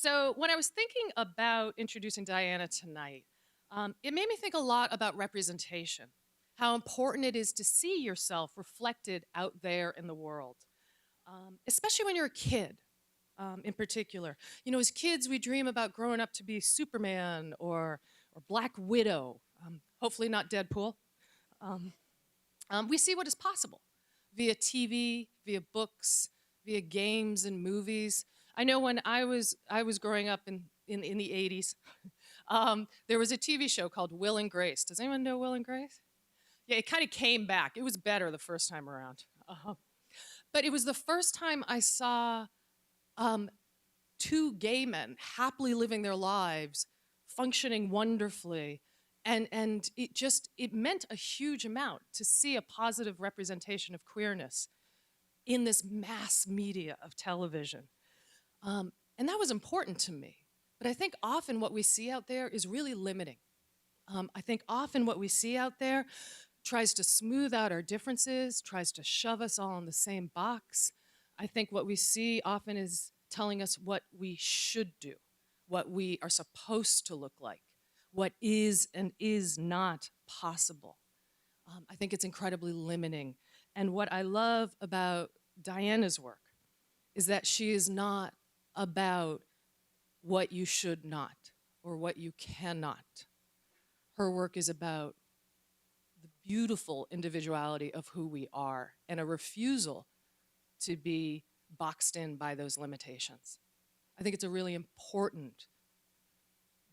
So when I was thinking about introducing Diana tonight, it made me think a lot about representation, how important it is to see yourself reflected out there in the world, especially when you're a kid. In particular, as kids, we dream about growing up to be Superman or Black Widow. Hopefully, not Deadpool. Um, we see what is possible via TV, via books, via games and movies. I know when I was growing up in the 80s, there was a TV show called Will and Grace. Does anyone know Will and Grace? Yeah, it kind of came back. It was better the first time around. But it was the first time I saw um, two gay men happily living their lives, functioning wonderfully. And it meant a huge amount to see a positive representation of queerness in this mass media of television. And that was important to me. But I think often what we see out there is really limiting. I think often what we see out there tries to smooth out our differences, tries to shove us all in the same box. I think what we see often is telling us what we should do, what we are supposed to look like, what is and is not possible. I think it's incredibly limiting. And what I love about Diana's work is that she is not about what you should not or what you cannot. Her work is about the beautiful individuality of who we are and a refusal to be boxed in by those limitations. I think it's a really important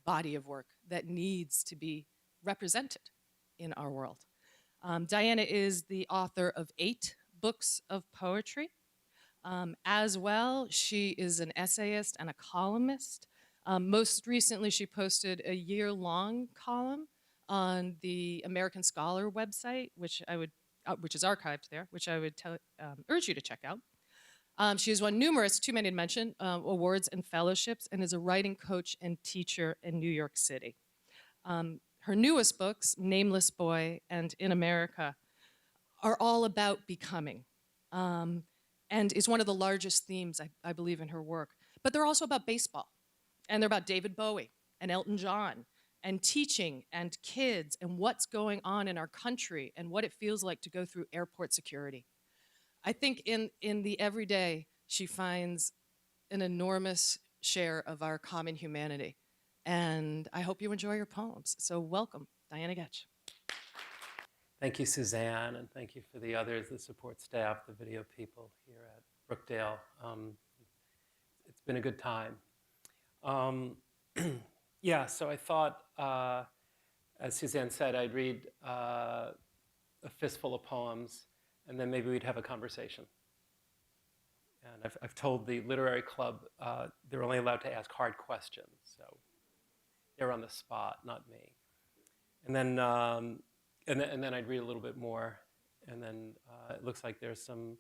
body of work that needs to be represented in our world. Diana is the author of 8 books of poetry. As well, she is an essayist and a columnist. Most recently, she posted a year-long column on the American Scholar website, which is archived there, which I would urge you to check out. She has won numerous, too many to mention, awards and fellowships, and is a writing coach and teacher in New York City. Her newest books, Nameless Boy and In America, are all about becoming, and is one of the largest themes, I believe, in her work. But they're also about baseball, and they're about David Bowie and Elton John, and teaching and kids and what's going on in our country and what it feels like to go through airport security. I think in the everyday, she finds an enormous share of our common humanity. And I hope you enjoy your poems. So welcome, Diana Goetsvh. Thank you, Suzanne, and thank you for the others, the support staff, the video people here at Brookdale. It's been a good time. Yeah, so I thought, as Suzanne said, I'd read a fistful of poems, and then maybe we'd have a conversation. And I've told the literary club they're only allowed to ask hard questions, so they're on the spot, not me. And then I'd read a little bit more, and then it looks like there's some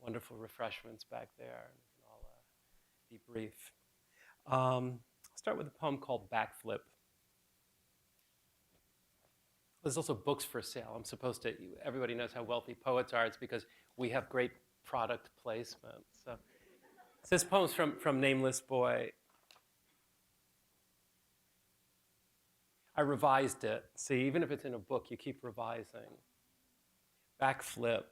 wonderful refreshments back there. We can all be brief. I'll start with a poem called Backflip. There's also books for sale. I'm supposed to, everybody knows how wealthy poets are. It's because we have great product placement. So this poem's from Nameless Boy. I revised it. See, even if it's in a book, you keep revising. Backflip.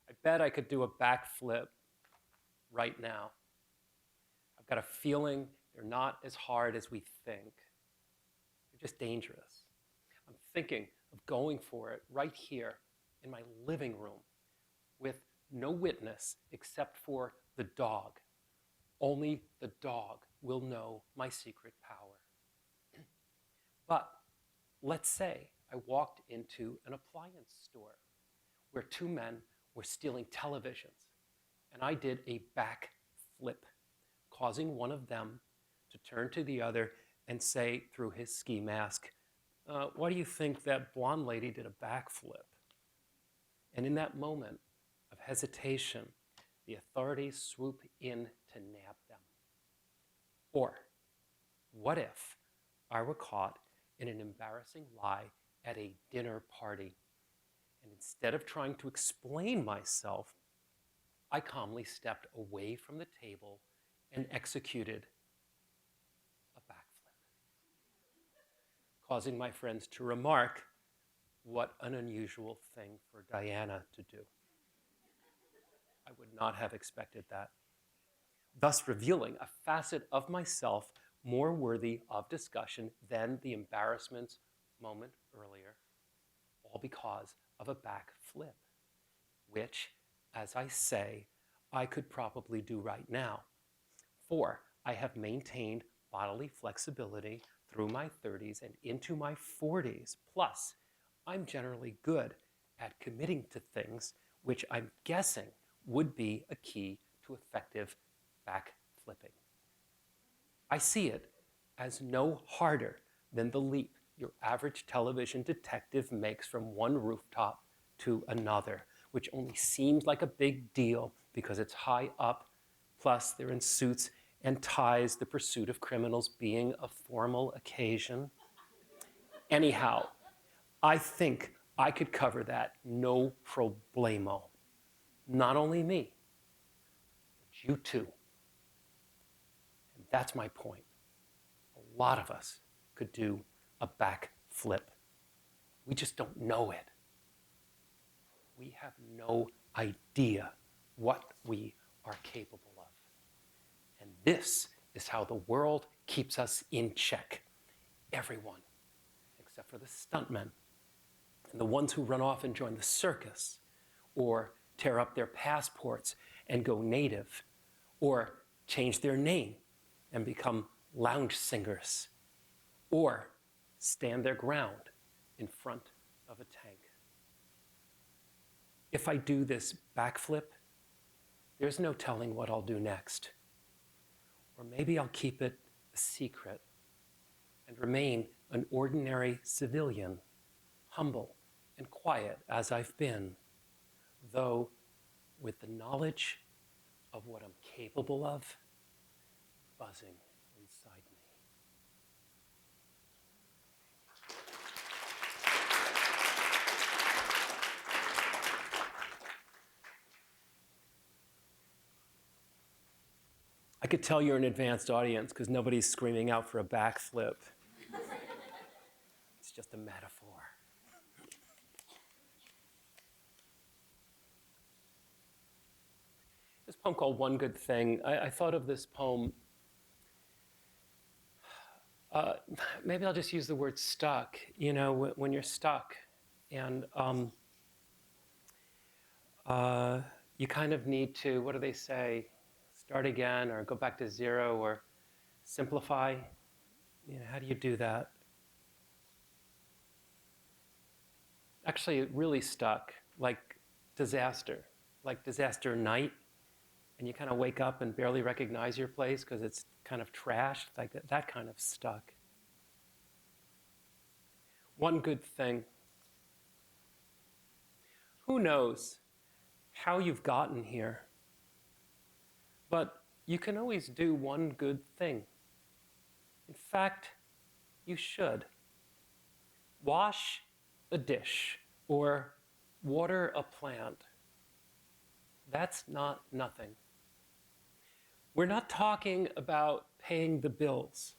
I bet I could do a backflip right now. I've got a feeling they're not as hard as we think. They're just dangerous. I'm thinking of going for it right here in my living room with no witness except for the dog. Only the dog will know my secret power. But let's say I walked into an appliance store where 2 men were stealing televisions, and I did a backflip, causing one of them to turn to the other and say through his ski mask, why do you think that blonde lady did a backflip? And in that moment of hesitation, the authorities swoop in to nab them. Or what if I were caught in an embarrassing lie at a dinner party, and instead of trying to explain myself, I calmly stepped away from the table and executed causing my friends to remark, "What an unusual thing for Diana to do." I would not have expected that, thus revealing a facet of myself more worthy of discussion than the embarrassment moment earlier, all because of a back flip, which, as I say, I could probably do right now. For I have maintained bodily flexibility through my 30s and into my 40s. Plus, I'm generally good at committing to things which I'm guessing would be a key to effective back flipping. I see it as no harder than the leap your average television detective makes from one rooftop to another, which only seems like a big deal because it's high up, plus they're in suits and ties, the pursuit of criminals being a formal occasion. Anyhow, I think I could cover that no problemo. Not only me, but you too. And that's my point. A lot of us could do a back flip. We just don't know it. We have no idea what we are capable of. And this is how the world keeps us in check. Everyone, except for the stuntmen and the ones who run off and join the circus, or tear up their passports and go native, or change their name and become lounge singers, or stand their ground in front of a tank. If I do this backflip, there's no telling what I'll do next. Or maybe I'll keep it a secret and remain an ordinary civilian, humble and quiet as I've been, though with the knowledge of what I'm capable of buzzing inside me. I could tell you're an advanced audience because nobody's screaming out for a backflip. It's just a metaphor. This poem called One Good Thing, I thought of this poem, maybe I'll just use the word stuck. You know, when you're stuck and you kind of need to, what do they say, start again or go back to zero or simplify. You know, how do you do that? Actually, it really stuck, like disaster night, and you kind of wake up and barely recognize your place because it's kind of trashed, like that kind of stuck. One good thing. Who knows how you've gotten here? But you can always do one good thing. In fact, you should. Wash a dish or water a plant. That's not nothing. We're not talking about paying the bills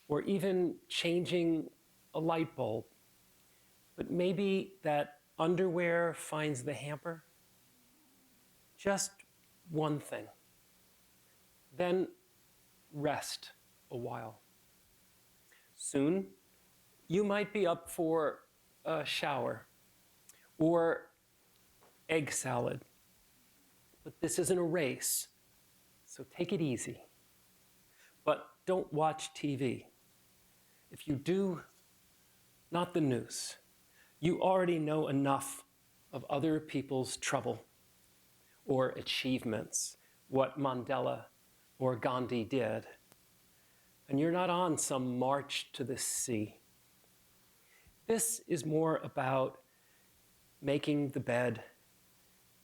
or even changing a light bulb, but maybe that underwear finds the hamper. Just one thing. Then rest a while. Soon, you might be up for a shower or egg salad. But this isn't a race, so take it easy. But don't watch TV. If you do, not the news. You already know enough of other people's trouble or achievements, what Mandela or Gandhi did. And you're not on some march to the sea. This is more about making the bed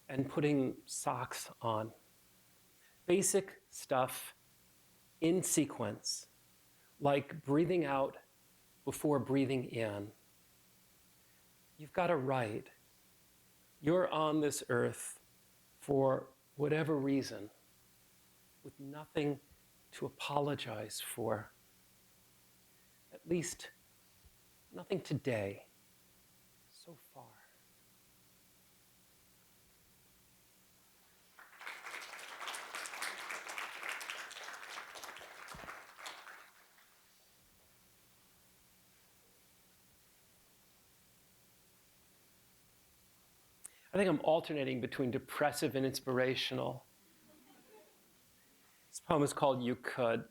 and putting socks on. Basic stuff in sequence, like breathing out before breathing in. You've got a right. You're on this earth for whatever reason, with nothing to apologize for. At least Nothing today. So far. I think I'm alternating between depressive and inspirational. This poem is called You Could.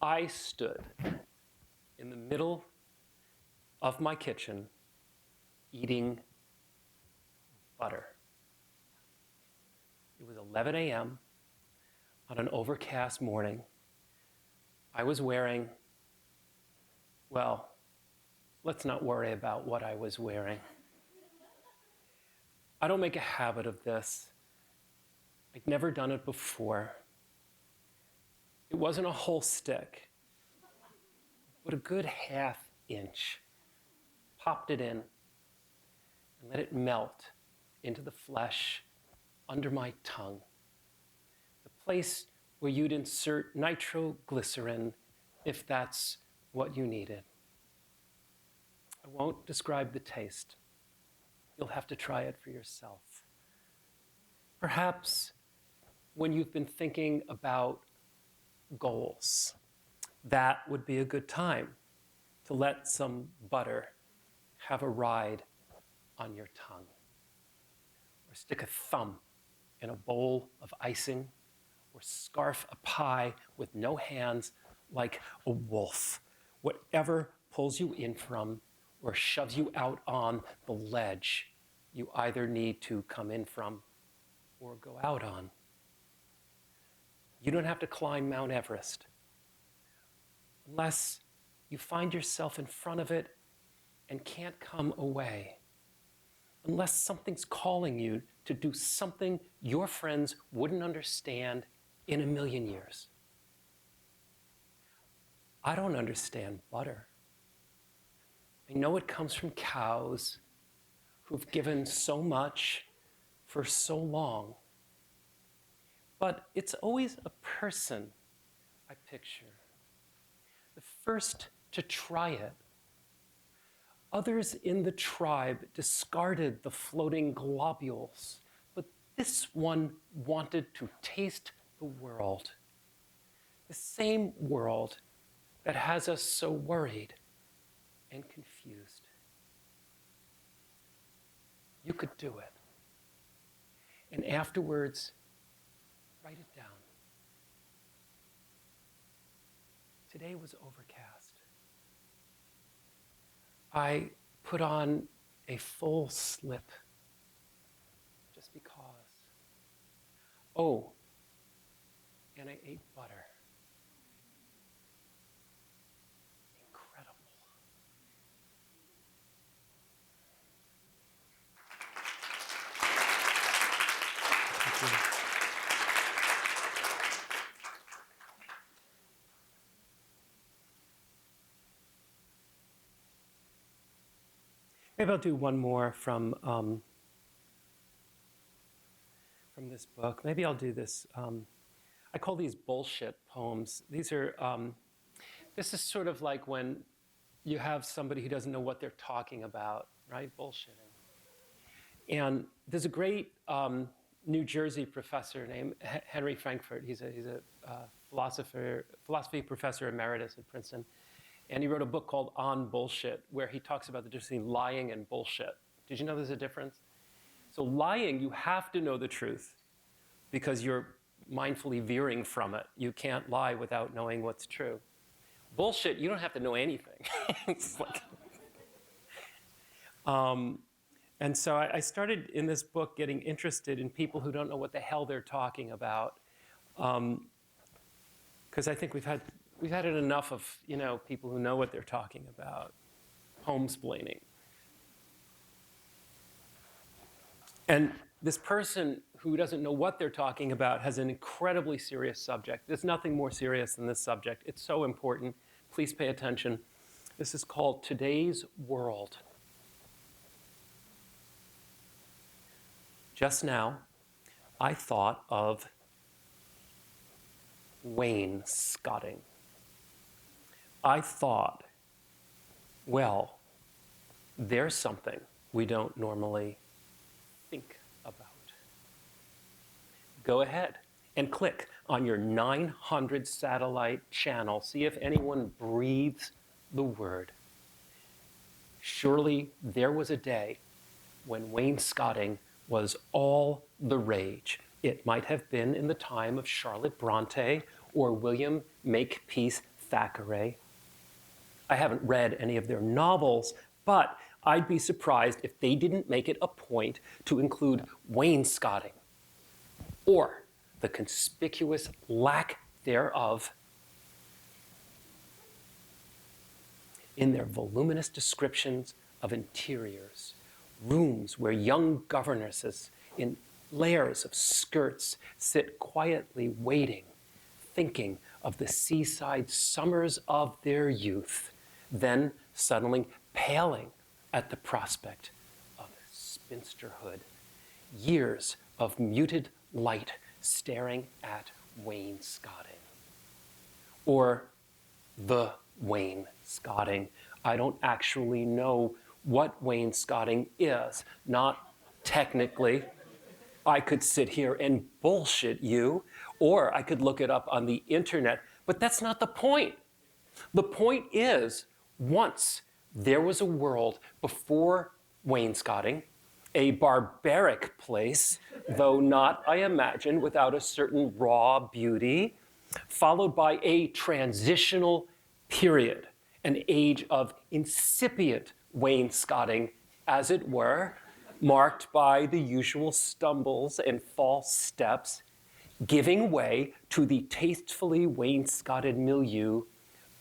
I stood in the middle of my kitchen eating butter. It was 11 a.m. on an overcast morning. I was wearing, well, let's not worry about what I was wearing. I don't make a habit of this. I'd never done it before. It wasn't a whole stick, but a good ½ inch. Popped it in and let it melt into the flesh under my tongue. The place where you'd insert nitroglycerin if that's what you needed. I won't describe the taste. You'll have to try it for yourself. Perhaps when you've been thinking about goals, that would be a good time to let some butter have a ride on your tongue. Or stick a thumb in a bowl of icing, or scarf a pie with no hands like a wolf. Whatever pulls you in from or shoves you out on the ledge, you either need to come in from or go out on. You don't have to climb Mount Everest unless you find yourself in front of it and can't come away. Unless something's calling you to do something your friends wouldn't understand in a million years. I don't understand butter. I know it comes from cows who've given so much for so long. But it's always a person I picture. The first to try it. Others in the tribe discarded the floating globules, but this one wanted to taste the world. The same world that has us so worried and confused. You could do it. And afterwards, write it down. Today was overcast. I put on a full slip just because. Oh, and I ate butter. Incredible. Thank you. Maybe I'll do one more from this book. Maybe I'll do this. I call these bullshit poems. These are, this is sort of like when you have somebody who doesn't know what they're talking about, right? Bullshitting. And there's a great New Jersey professor named Henry Frankfurt. He's a philosophy professor emeritus at Princeton. And he wrote a book called On Bullshit, where he talks about the difference between lying and bullshit. Did you know there's a difference? So lying, you have to know the truth because you're mindfully veering from it. You can't lie without knowing what's true. Bullshit, you don't have to know anything. It's like, and so I started in this book getting interested in people who don't know what the hell they're talking about. Because I think we've had it enough of, people who know what they're talking about, homesplaining. And this person who doesn't know what they're talking about has an incredibly serious subject. There's nothing more serious than this subject. It's so important. Please pay attention. This is called Today's World. Just now, I thought of wainscoting. I thought, well, there's something we don't normally think about. Go ahead and click on your 900 satellite channel. See if anyone breathes the word. Surely there was a day when wainscoting was all the rage. It might have been in the time of Charlotte Bronte or William Makepeace Thackeray. I haven't read any of their novels, but I'd be surprised if they didn't make it a point to include wainscoting or the conspicuous lack thereof in their voluminous descriptions of interiors, rooms where young governesses in layers of skirts sit quietly waiting, thinking of the seaside summers of their youth, then suddenly paling at the prospect of spinsterhood, years of muted light staring at wainscoting. Or the wainscoting. I don't actually know what wainscoting is, not technically. I could sit here and bullshit you, or I could look it up on the internet, but that's not the point. The point is, once there was a world before wainscoting, a barbaric place, though not, I imagine, without a certain raw beauty, followed by a transitional period, an age of incipient wainscoting, as it were, marked by the usual stumbles and false steps, giving way to the tastefully wainscoted milieu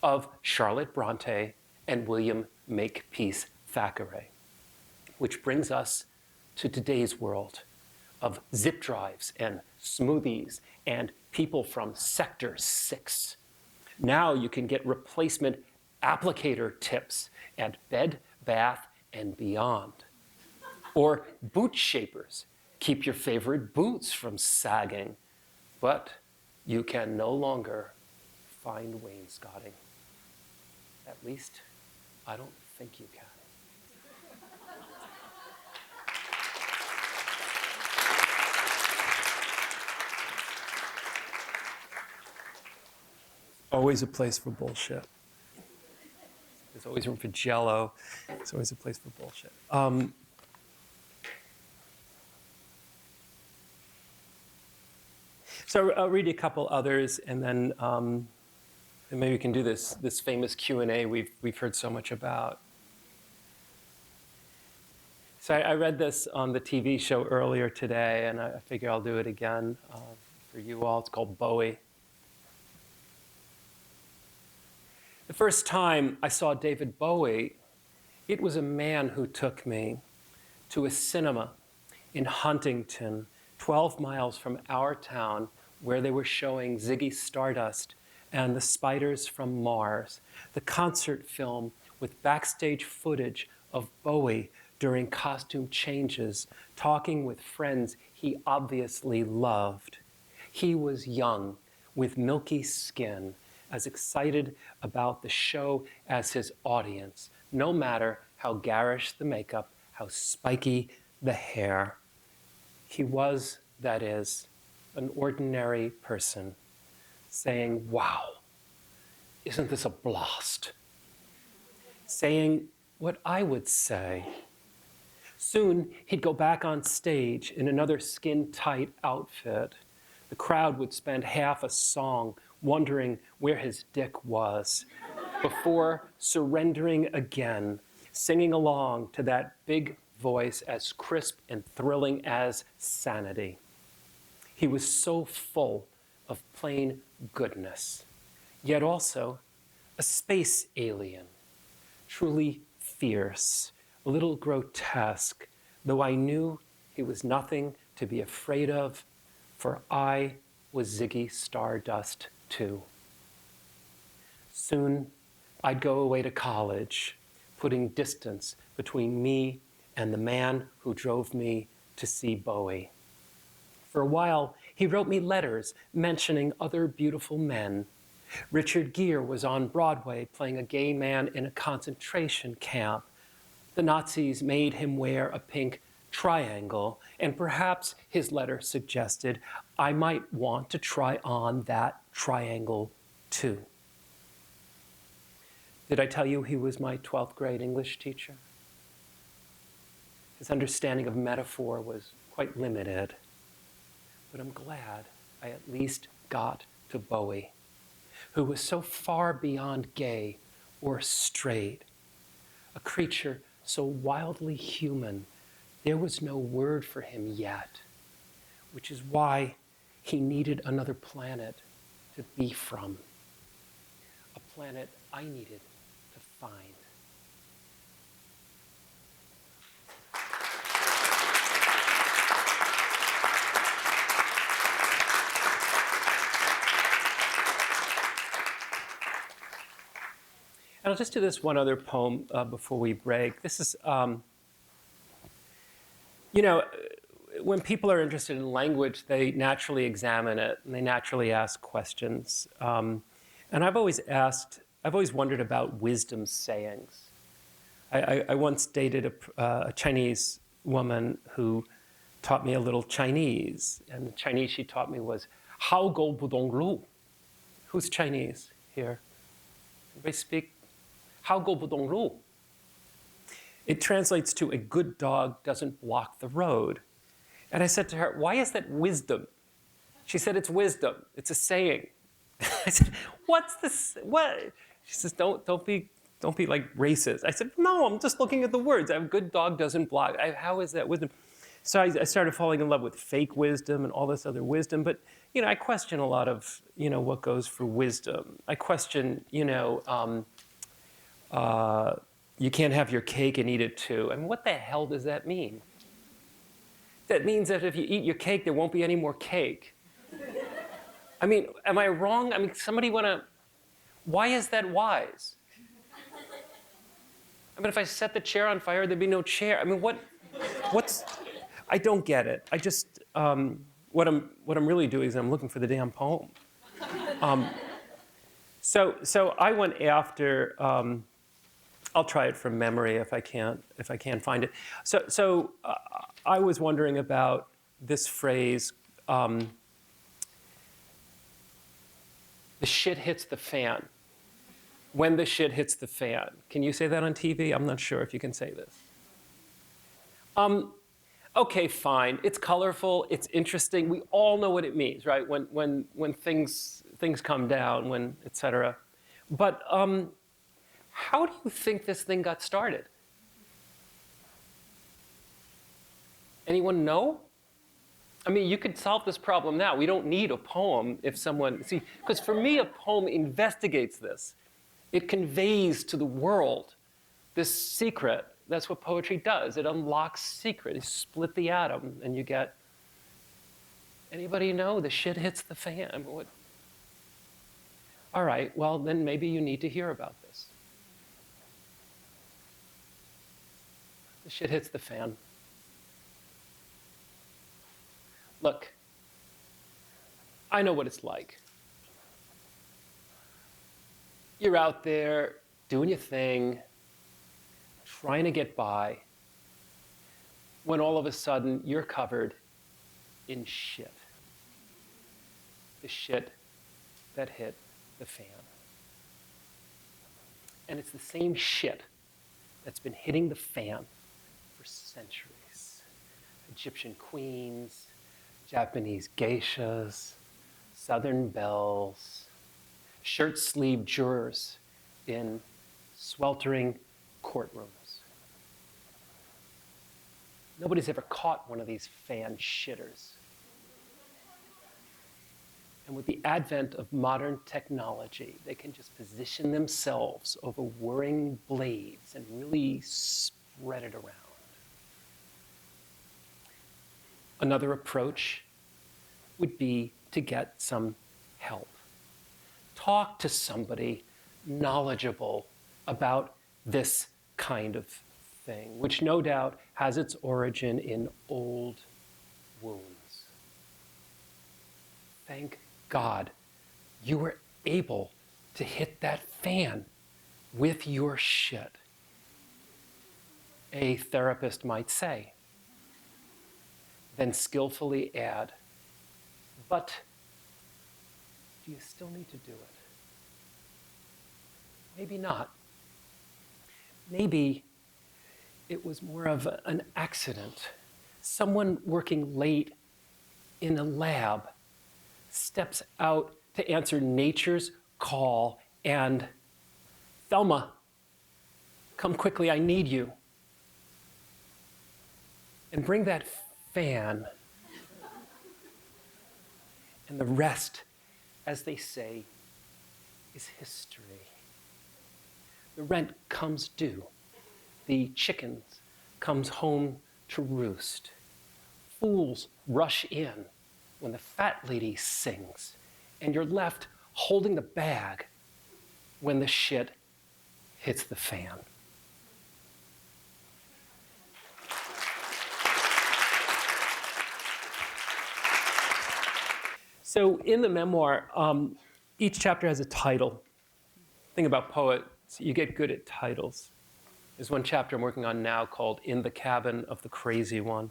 of Charlotte Bronte and William Makepeace Thackeray. Which brings us to today's world of zip drives and smoothies and people from Sector 6. Now you can get replacement applicator tips at Bed, Bath, and Beyond. Or boot shapers. Keep your favorite boots from sagging. But you can no longer find wainscoting. At least, I don't think you can. Always a place for bullshit. There's always room for jello. There's always a place for bullshit. So I'll read you a couple others, and then and maybe we can do this famous Q&A we've heard so much about. So I read this on the TV show earlier today, and I figure I'll do it again for you all. It's called Bowie. The first time I saw David Bowie, it was a man who took me to a cinema in Huntington, 12 miles from our town, where they were showing Ziggy Stardust and the Spiders from Mars, the concert film with backstage footage of Bowie during costume changes, talking with friends he obviously loved. He was young, with milky skin, as excited about the show as his audience, no matter how garish the makeup, how spiky the hair. He was, that is, an ordinary person saying, wow, isn't this a blast? Saying what I would say. Soon he'd go back on stage in another skin-tight outfit. The crowd would spend half a song wondering where his dick was before surrendering again, singing along to that big voice as crisp and thrilling as sanity. He was so full of plain goodness, yet also a space alien, truly fierce, a little grotesque, though I knew he was nothing to be afraid of, for I was Ziggy Stardust too. Soon I'd go away to college, putting distance between me and the man who drove me to see Bowie. For a while, he wrote me letters mentioning other beautiful men, Richard Gere was on Broadway playing a gay man in a concentration camp. The Nazis made him wear a pink triangle, and perhaps his letter suggested, I might want to try on that triangle too. Did I tell you he was my 12th grade English teacher? His understanding of metaphor was quite limited, but I'm glad I at least got to Bowie, who was so far beyond gay or straight, a creature so wildly human, there was no word for him yet, which is why he needed another planet to be from, a planet I needed to find. And I'll just do this one other poem before we break. This is, when people are interested in language, they naturally examine it and they naturally ask questions. And I've always wondered about wisdom sayings. I once dated a Chinese woman who taught me a little Chinese. And the Chinese she taught me was, Hao Go Bu Dong Lu. Who's Chinese here? Everybody speak? Hao Go Bu Dong Lu. It translates to a good dog doesn't block the road. And I said to her, why is that wisdom? She said, it's wisdom. It's a saying. I said, what's this? What? She says, don't be like racist. I said, no, I'm just looking at the words. A good dog doesn't block. How is that wisdom? So I started falling in love with fake wisdom and all this other wisdom. But, I question a lot of, what goes for wisdom. I question, you can't have your cake and eat it too. I mean, what the hell does that mean? That means that if you eat your cake, there won't be any more cake. I mean, am I wrong? I mean, why is that wise? I mean, if I set the chair on fire, there'd be no chair. I mean, I don't get it. I just, what I'm really doing is I'm looking for the damn poem. So I went after, I'll try it from memory if I can't find it. So I was wondering about this phrase, the shit hits the fan. When the shit hits the fan. Can you say that on TV? I'm not sure if you can say this. Okay, fine. It's colorful. It's interesting. We all know what it means, right? When things come down, et cetera. But how do you think this thing got started? Anyone know? I mean, you could solve this problem now. We don't need a poem because for me, a poem investigates this. It conveys to the world this secret. That's what poetry does. It unlocks secret. You split the atom and you get, anybody know? The shit hits the fan. All right, well, then maybe you need to hear about this. The shit hits the fan. Look, I know what it's like. You're out there doing your thing, trying to get by, when all of a sudden you're covered in shit. The shit that hit the fan. And it's the same shit that's been hitting the fan for centuries. Egyptian queens, Japanese geishas, Southern belles, shirt-sleeved jurors in sweltering courtrooms. Nobody's ever caught one of these fan shitters. And with the advent of modern technology, they can just position themselves over whirring blades and really spread it around. Another approach would be to get some help. Talk to somebody knowledgeable about this kind of thing, which no doubt has its origin in old wounds. Thank God you were able to hit that fan with your shit, a therapist might say. Then skillfully add, but do you still need to do it? Maybe not. Maybe it was more of an accident. Someone working late in a lab steps out to answer nature's call and, Thelma, come quickly, I need you. And bring that fan. And the rest, as they say, is history. The rent comes due. The chickens comes home to roost. Fools rush in when the fat lady sings, and you're left holding the bag when the shit hits the fan. So in the memoir, each chapter has a title. The thing about poets, you get good at titles. There's one chapter I'm working on now called In the Cabin of the Crazy One.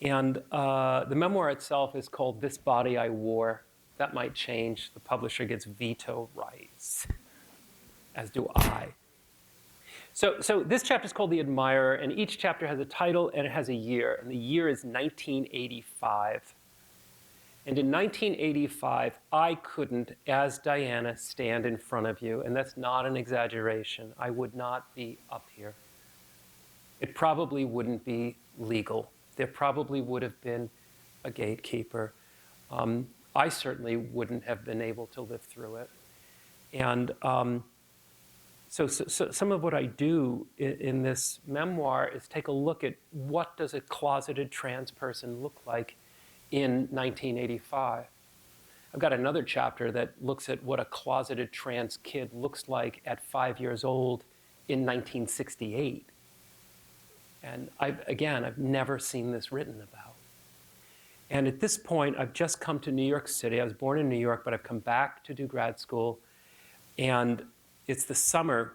And the memoir itself is called This Body I Wore. That might change. The publisher gets veto rights, as do I. So this chapter is called The Admirer, and each chapter has a title and it has a year. And the year is 1985. And in 1985, I couldn't, as Diana, stand in front of you. And that's not an exaggeration. I would not be up here. It probably wouldn't be legal. There probably would have been a gatekeeper. I certainly wouldn't have been able to live through it. And so some of what I do in this memoir is take a look at what does a closeted trans person look like in 1985. I've got another chapter that looks at what a closeted trans kid looks like at 5 years old in 1968. And I've never seen this written about. And at this point, I've just come to New York City. I was born in New York, but I've come back to do grad school. And it's the summer,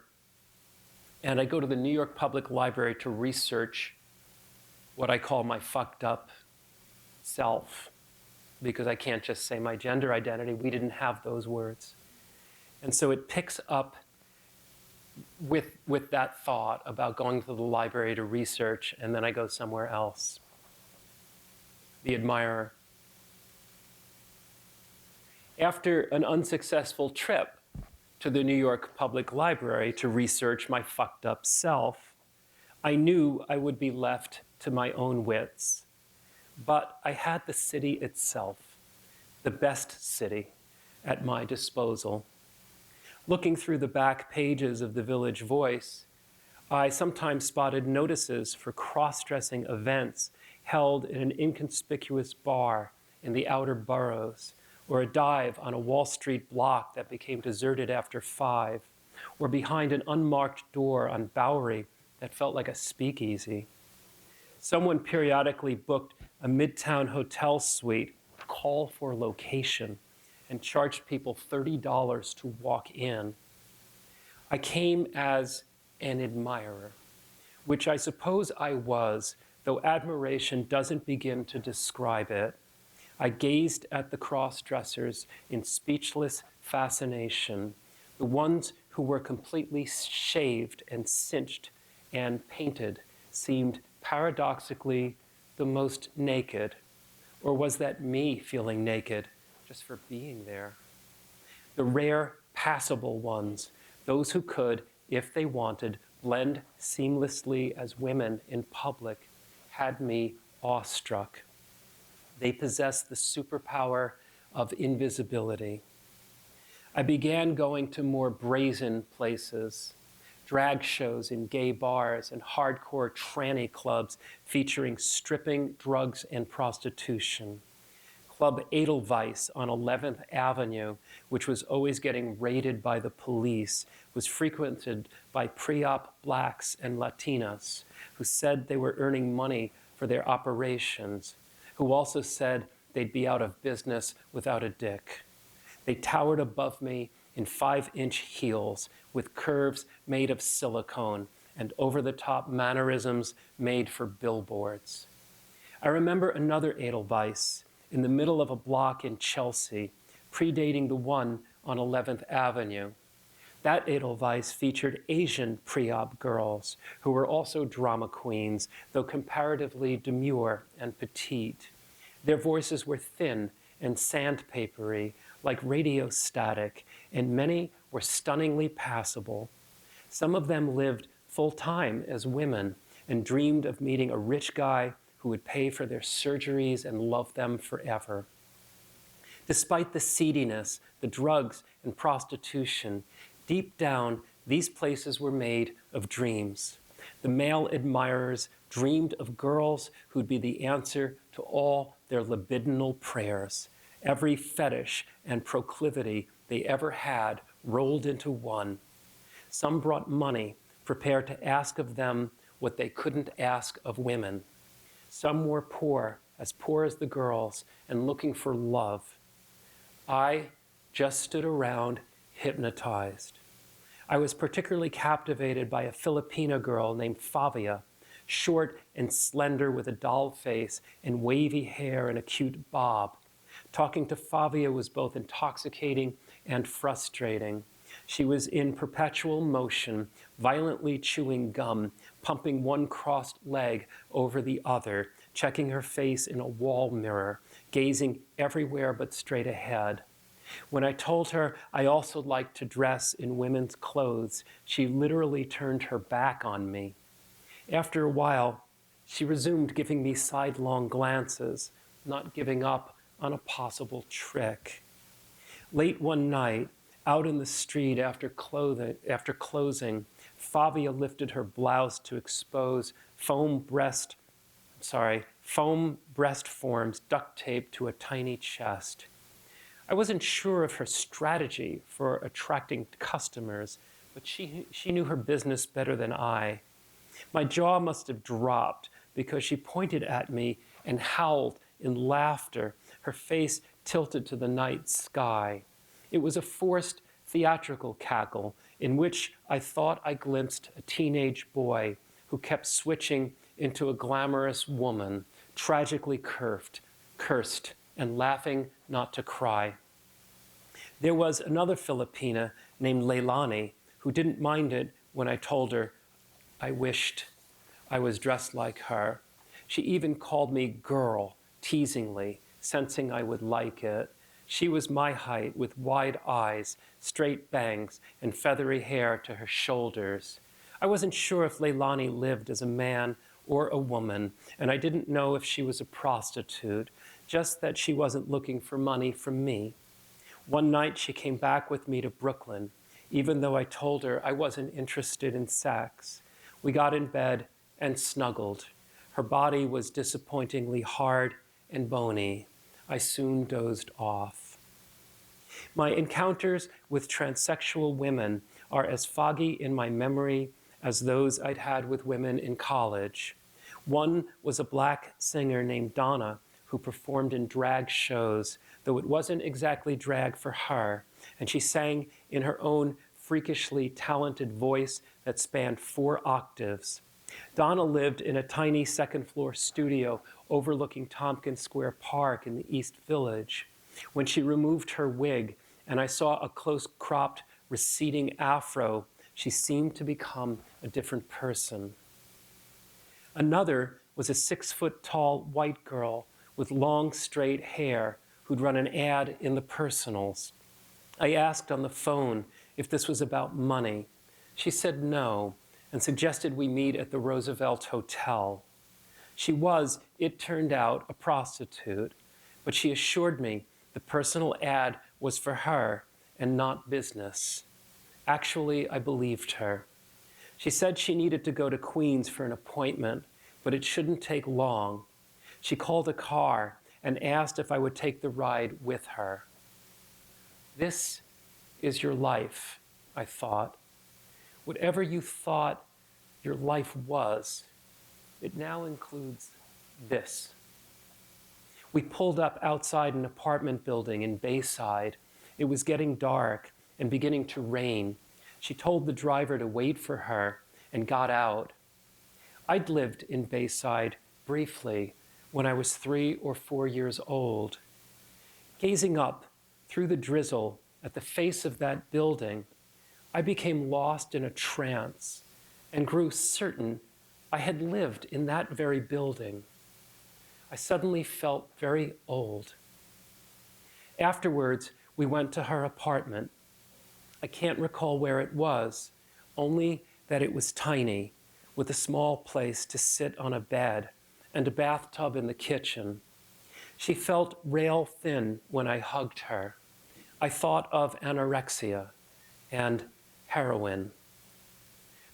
and I go to the New York Public Library to research what I call my fucked up self, because I can't just say my gender identity. We didn't have those words. And so it picks up with that thought about going to the library to research, and then I go somewhere else. The Admirer. After an unsuccessful trip to the New York Public Library to research my fucked up self, I knew I would be left to my own wits. But I had the city itself, the best city, at my disposal. Looking through the back pages of the Village Voice, I sometimes spotted notices for cross-dressing events held in an inconspicuous bar in the outer boroughs, or a dive on a Wall Street block that became deserted after 5, or behind an unmarked door on Bowery that felt like a speakeasy. Someone periodically booked a Midtown hotel suite, call for location, and charged people $30 to walk in. I came as an admirer, which I suppose I was, though admiration doesn't begin to describe it. I gazed at the cross-dressers in speechless fascination, the ones who were completely shaved and cinched and painted seemed paradoxically the most naked. Or was that me feeling naked just for being there? The rare, passable ones, those who could, if they wanted, blend seamlessly as women in public, had me awestruck. They possessed the superpower of invisibility. I began going to more brazen places, drag shows in gay bars and hardcore tranny clubs featuring stripping, drugs, and prostitution. Club Edelweiss on 11th Avenue, which was always getting raided by the police, was frequented by pre-op blacks and Latinas who said they were earning money for their operations, who also said they'd be out of business without a dick. They towered above me in 5-inch heels with curves made of silicone and over-the-top mannerisms made for billboards. I remember another Edelweiss in the middle of a block in Chelsea, predating the one on 11th Avenue. That Edelweiss featured Asian pre-op girls who were also drama queens, though comparatively demure and petite. Their voices were thin and sandpapery, like radio static, and many were stunningly passable. Some of them lived full-time as women and dreamed of meeting a rich guy who would pay for their surgeries and love them forever. Despite the seediness, the drugs, and prostitution, deep down, these places were made of dreams. The male admirers dreamed of girls who'd be the answer to all their libidinal prayers. Every fetish and proclivity they ever had rolled into one. Some brought money, prepared to ask of them what they couldn't ask of women. Some were poor as the girls, and looking for love. I just stood around hypnotized. I was particularly captivated by a Filipina girl named Favia, short and slender with a doll face and wavy hair and a cute bob. Talking to Favia was both intoxicating and frustrating. She was in perpetual motion, violently chewing gum, pumping one crossed leg over the other, checking her face in a wall mirror, gazing everywhere but straight ahead. When I told her I also liked to dress in women's clothes, she literally turned her back on me. After a while, she resumed giving me sidelong glances, not giving up on a possible trick. Late one night, out in the street after closing, Favia lifted her blouse to expose foam breast forms duct taped to a tiny chest. I wasn't sure of her strategy for attracting customers, but she knew her business better than I. My jaw must have dropped because she pointed at me and howled in laughter, her face tilted to the night sky. It was a forced theatrical cackle in which I thought I glimpsed a teenage boy who kept switching into a glamorous woman, tragically cursed, and laughing not to cry. There was another Filipina named Leilani who didn't mind it when I told her I wished I was dressed like her. She even called me girl, teasingly, sensing I would like it. She was my height, with wide eyes, straight bangs, and feathery hair to her shoulders. I wasn't sure if Leilani lived as a man or a woman, and I didn't know if she was a prostitute, just that she wasn't looking for money from me. One night she came back with me to Brooklyn, even though I told her I wasn't interested in sex. We got in bed and snuggled. Her body was disappointingly hard and bony. I soon dozed off. My encounters with transsexual women are as foggy in my memory as those I'd had with women in college. One was a black singer named Donna who performed in drag shows, though it wasn't exactly drag for her, and she sang in her own freakishly talented voice that spanned 4 octaves. Donna lived in a tiny second-floor studio overlooking Tompkins Square Park in the East Village. When she removed her wig and I saw a close-cropped, receding afro, she seemed to become a different person. Another was a 6-foot-tall white girl with long, straight hair who'd run an ad in the personals. I asked on the phone if this was about money. She said no, and suggested we meet at the Roosevelt Hotel. She was, it turned out, a prostitute, but she assured me the personal ad was for her and not business. Actually, I believed her. She said she needed to go to Queens for an appointment, but it shouldn't take long. She called a car and asked if I would take the ride with her. This is your life, I thought. Whatever you thought your life was, it now includes this. We pulled up outside an apartment building in Bayside. It was getting dark, and beginning to rain. She told the driver to wait for her and got out. I'd lived in Bayside briefly when I was 3 or 4 years old. Gazing up through the drizzle at the face of that building, I became lost in a trance and grew certain I had lived in that very building. I suddenly felt very old. Afterwards, we went to her apartment. I can't recall where it was, only that it was tiny, with a small place to sit on a bed and a bathtub in the kitchen. She felt rail thin when I hugged her. I thought of anorexia and heroin.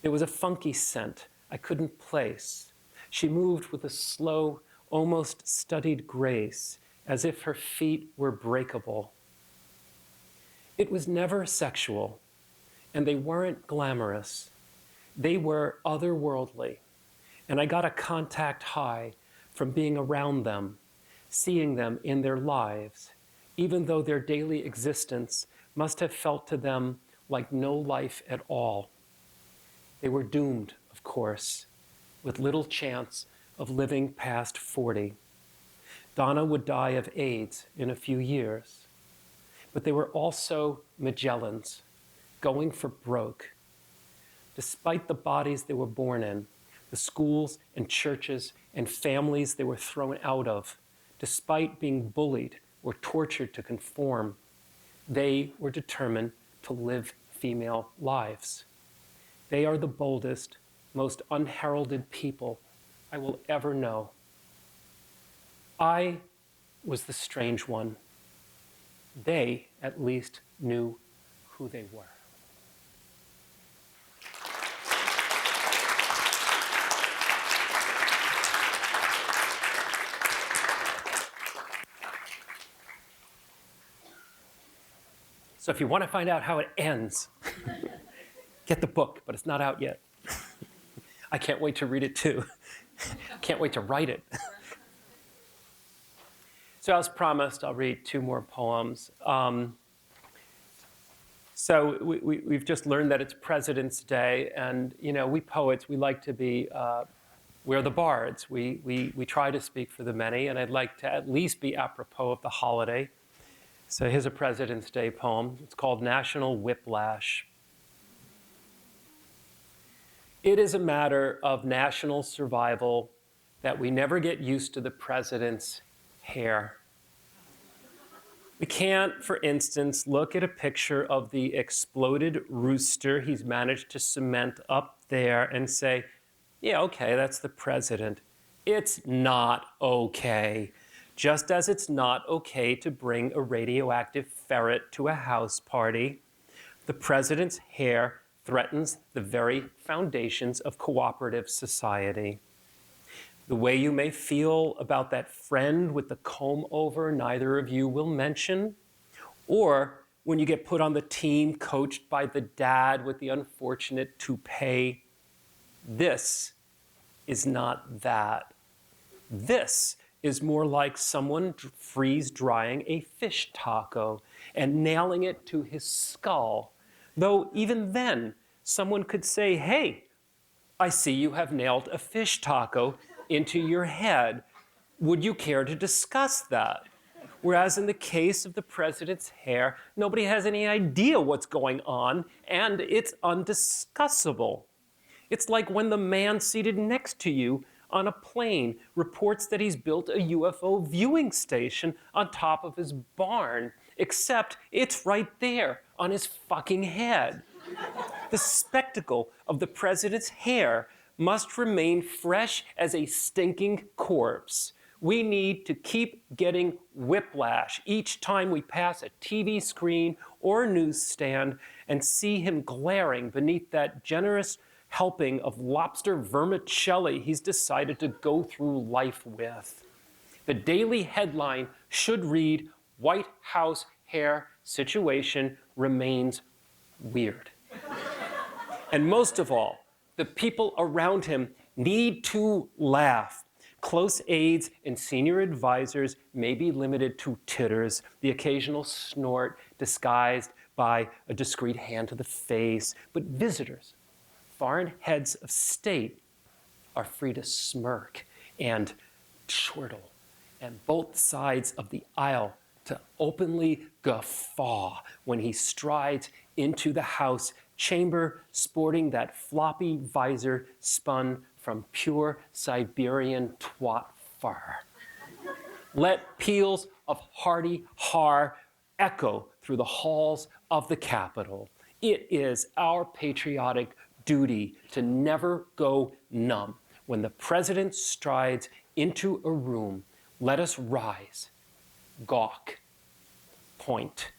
There was a funky scent I couldn't place. She moved with a slow, almost studied grace, as if her feet were breakable. It was never sexual, and they weren't glamorous. They were otherworldly, and I got a contact high from being around them, seeing them in their lives, even though their daily existence must have felt to them like no life at all. They were doomed, of course, with little chance of living past 40. Donna would die of AIDS in a few years. But they were also Magellans, going for broke. Despite the bodies they were born in, the schools and churches and families they were thrown out of, despite being bullied or tortured to conform, they were determined to live female lives. They are the boldest, most unheralded people I will ever know. I was the strange one. They, at least, knew who they were. So if you want to find out how it ends, get the book, but it's not out yet. I can't wait to read it too. Can't wait to write it. So as promised, I'll read 2 more poems. So we've just learned that it's President's Day, and we poets, we like to be, we're the bards. We try to speak for the many, and I'd like to at least be apropos of the holiday. So here's a President's Day poem. It's called National Whiplash. It is a matter of national survival that we never get used to the president's hair. We can't, for instance, look at a picture of the exploded rooster he's managed to cement up there and say, yeah, okay, that's the president. It's not okay. Just as it's not okay to bring a radioactive ferret to a house party, the president's hair threatens the very foundations of cooperative society. The way you may feel about that friend with the comb over neither of you will mention, or when you get put on the team coached by the dad with the unfortunate toupee, this is not that. This is more like someone freeze-drying a fish taco and nailing it to his skull. Though even then, someone could say, hey, I see you have nailed a fish taco into your head. Would you care to discuss that? Whereas in the case of the president's hair, nobody has any idea what's going on, and it's undiscussable. It's like when the man seated next to you on a plane reports that he's built a UFO viewing station on top of his barn, except it's right there on his fucking head. The spectacle of the president's hair must remain fresh as a stinking corpse. We need to keep getting whiplash each time we pass a TV screen or a newsstand and see him glaring beneath that generous helping of lobster vermicelli he's decided to go through life with. The daily headline should read, White House hair situation remains weird. And most of all, the people around him need to laugh, Close aides and senior advisors may be limited to titters, the occasional snort disguised by a discreet hand to the face, but visitors, foreign heads of state, are free to smirk and chortle, and both sides of the aisle to openly guffaw when he strides into the House chamber sporting that floppy visor spun from pure Siberian twat fur. Let peals of hearty har echo through the halls of the Capitol. It is our patriotic duty to never go numb. When the president strides into a room, let us rise, gawk, point,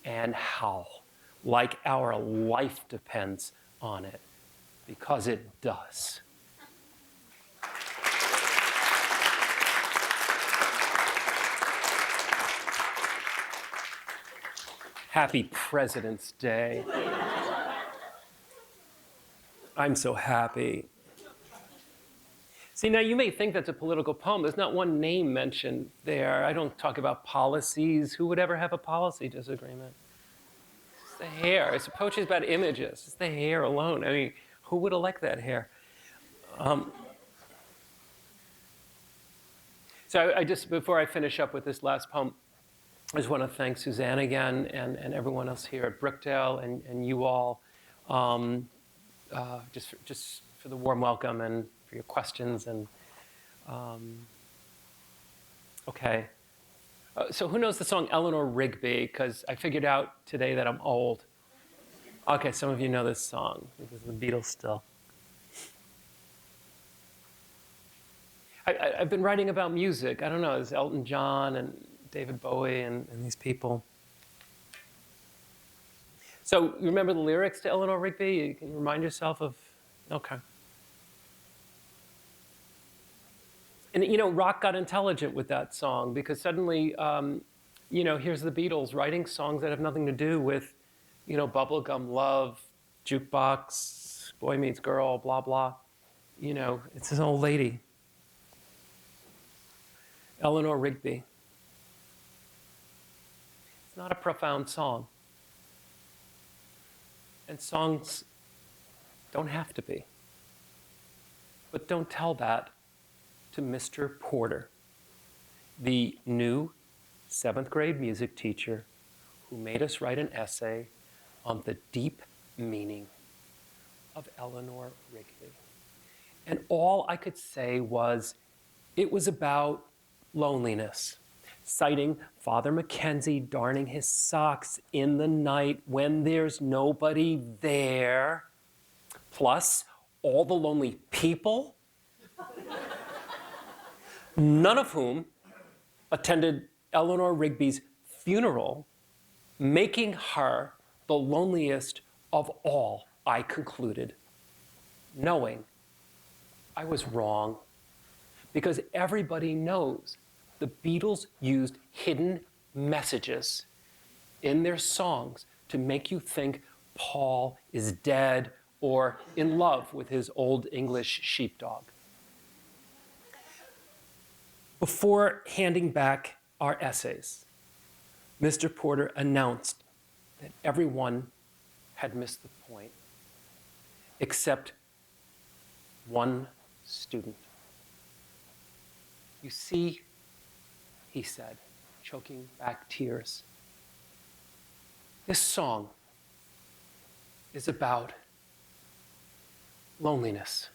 and howl like our life depends on it, because it does. Happy President's Day. I'm so happy. See, now you may think that's a political poem. There's not one name mentioned there. I don't talk about policies. Who would ever have a policy disagreement? It's the hair. It's poetry is about images. It's the hair alone. I mean, who would elect that hair? So I just, before I finish up with this last poem, I just want to thank Suzanne again and everyone else here at Brookdale and you all just for the warm welcome and for your questions. And okay. So who knows the song Eleanor Rigby? Because I figured out today that I'm old. Okay, some of you know this song. This is the Beatles still. I've been writing about music. I don't know, it's Elton John and David Bowie and these people. So you remember the lyrics to Eleanor Rigby? You can remind yourself of, okay. And you know, rock got intelligent with that song because suddenly, you know, here's the Beatles writing songs that have nothing to do with, you know, bubblegum love, jukebox, boy meets girl, blah, blah. You know, it's this old lady. Eleanor Rigby. It's not a profound song. And songs don't have to be. But don't tell that to Mr. Porter, the new 7th grade music teacher who made us write an essay on the deep meaning of Eleanor Rigby. And all I could say was, it was about loneliness, citing Father Mackenzie darning his socks in the night when there's nobody there, plus all the lonely people, none of whom attended Eleanor Rigby's funeral, making her the loneliest of all, I concluded, knowing I was wrong, because everybody knows the Beatles used hidden messages in their songs to make you think Paul is dead or in love with his old English sheepdog. Before handing back our essays, Mr. Porter announced that everyone had missed the point, except one student. You see, he said, choking back tears, this song is about loneliness.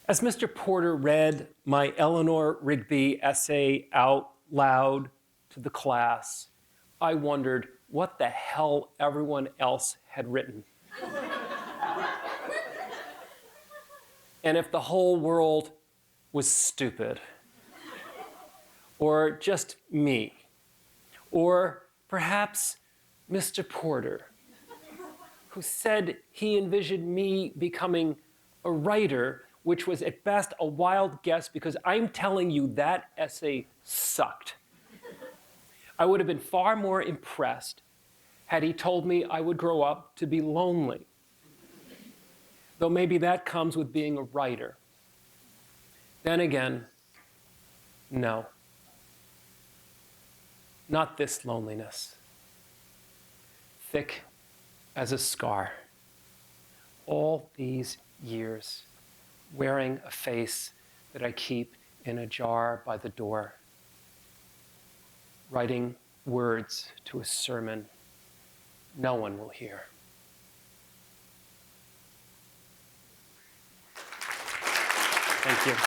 As Mr. Porter read my Eleanor Rigby essay out loud to the class, I wondered what the hell everyone else had written. And if the whole world was stupid, or just me, or perhaps Mr. Porter, who said he envisioned me becoming a writer, which was at best a wild guess because I'm telling you that essay sucked. I would have been far more impressed had he told me I would grow up to be lonely. though maybe that comes with being a writer. Then again, no, not this loneliness. Thick as a scar. All these years, wearing a face that I keep in a jar by the door, writing words to a sermon no one will hear. Thank you.